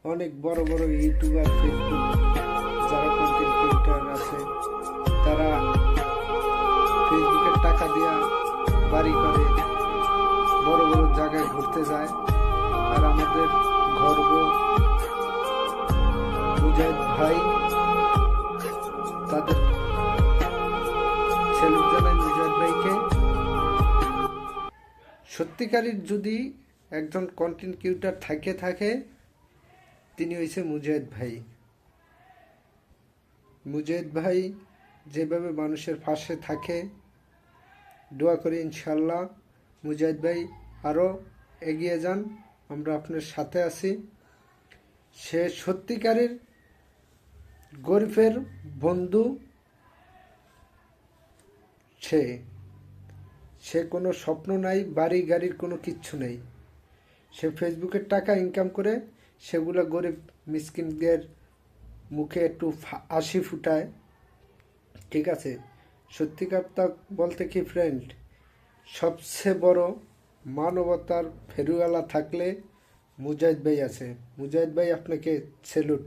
অনেক বড় বড় ইউটিউবার, ফেসবুক যারা কন্টেন্ট ক্রিয়েটর আছে, তারা ফেসবুকের টাকা দিয়া বাড়ি করে, বড় বড় জায়গায় ঘুরতে যায়। আর আমাদের গর্ব মুজাহিদ ভাই, তাদের সেলুট জানাই মুজাহিদ ভাইকে। সত্যিকারের যদি একজন কন্টেন্ট ক্রিয়েটর থাকে তিনি হয়েছে মুজাহিদ ভাই। মুজাহিদ ভাই যেভাবে মানুষের পাশে থাকে, দোয়া করি ইনশাল্লাহ মুজাহিদ ভাই আরও এগিয়ে যান, আমরা আপনার সাথে আছি। সে সত্যিকারের গরিবের বন্ধু। সে কোনো স্বপ্ন নাই, বাড়ি গাড়ির কোনো কিচ্ছু নেই। সে ফেসবুকের টাকা ইনকাম করে সেগুলো গরিব মিসকিনদের মুখে একটু হাসি ফুটায়, ঠিক আছে। সত্যিকার বলতে কি ফ্রেন্ড, সবচেয়ে বড় মানবতার ফেরিওয়ালা থাকলে মুজাহিদ ভাই আছে। মুজাহিদ ভাই আপনাকে স্যালুট।